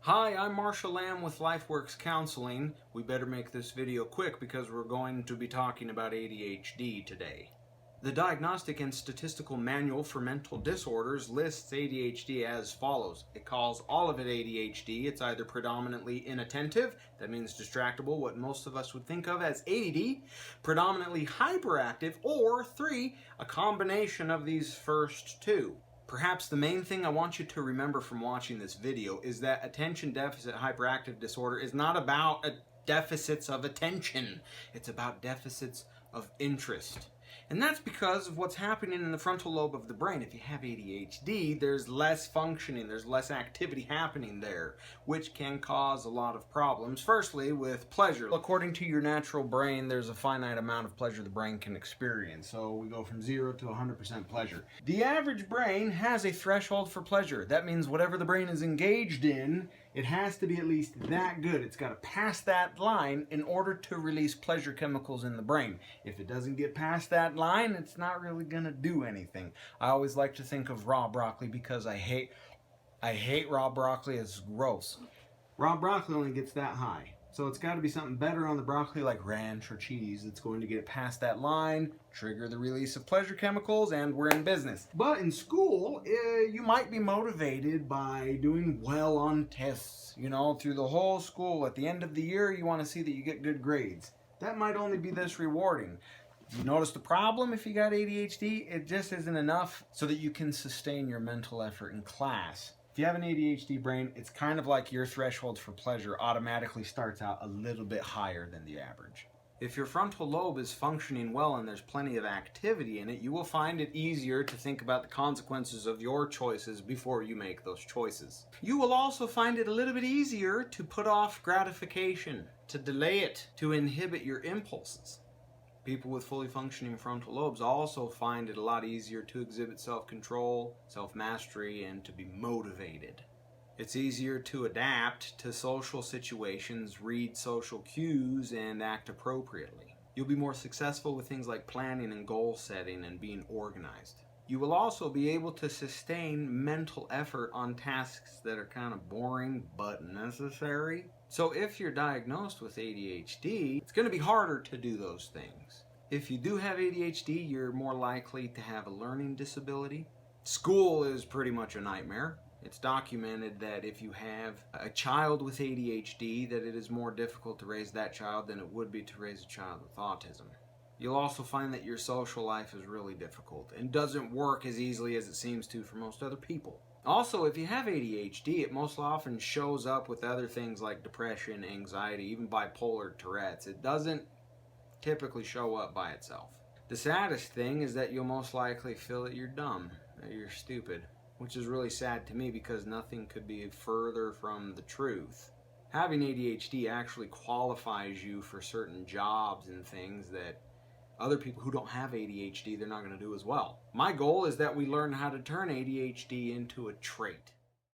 Hi, I'm Marshall Lamb with LifeWorks Counseling. We better make this video quick because we're going to be talking about ADHD today. The Diagnostic and Statistical Manual for Mental Disorders lists ADHD as follows. It calls all of it ADHD. It's either predominantly inattentive, that means distractible, what most of us would think of as ADD, predominantly hyperactive, or 3, a combination of these first two. Perhaps the main thing I want you to remember from watching this video is that attention deficit hyperactive disorder is not about deficits of attention. It's about deficits of interest. And that's because of what's happening in the frontal lobe of the brain. If you have ADHD, there's less functioning, there's less activity happening there, which can cause a lot of problems. Firstly, with pleasure. According to your natural brain, there's a finite amount of pleasure the brain can experience. So we go from 0 to 100% pleasure. The average brain has a threshold for pleasure. That means whatever the brain is engaged in, it has to be at least that good. It's got to pass that line in order to release pleasure chemicals in the brain. If it doesn't get past that line, it's not really going to do anything. I always like to think of raw broccoli because I hate raw broccoli. It's gross. Raw broccoli only gets that high. So it's got to be something better on the broccoli like ranch or cheese that's going to get it past that line, trigger the release of pleasure chemicals, and we're in business. But in school, you might be motivated by doing well on tests. You know, through the whole school, at the end of the year, you want to see that you get good grades. That might only be this rewarding. You notice the problem if you got ADHD? It just isn't enough so that you can sustain your mental effort in class. If you have an ADHD brain, it's kind of like your threshold for pleasure automatically starts out a little bit higher than the average. If your frontal lobe is functioning well and there's plenty of activity in it, you will find it easier to think about the consequences of your choices before you make those choices. You will also find it a little bit easier to put off gratification, to delay it, to inhibit your impulses. People with fully functioning frontal lobes also find it a lot easier to exhibit self-control, self-mastery, and to be motivated. It's easier to adapt to social situations, read social cues, and act appropriately. You'll be more successful with things like planning and goal setting and being organized. You will also be able to sustain mental effort on tasks that are kind of boring but necessary. So if you're diagnosed with ADHD, it's going to be harder to do those things. If you do have ADHD, you're more likely to have a learning disability. School is pretty much a nightmare. It's documented that if you have a child with ADHD, that it is more difficult to raise that child than it would be to raise a child with autism. You'll also find that your social life is really difficult and doesn't work as easily as it seems to for most other people. Also, if you have ADHD, it most often shows up with other things like depression, anxiety, even bipolar Tourette's. It doesn't typically show up by itself. The saddest thing is that you'll most likely feel that you're dumb, that you're stupid, which is really sad to me because nothing could be further from the truth. Having ADHD actually qualifies you for certain jobs and things that other people who don't have ADHD, they're not going to do as well. My goal is that we learn how to turn ADHD into a trait.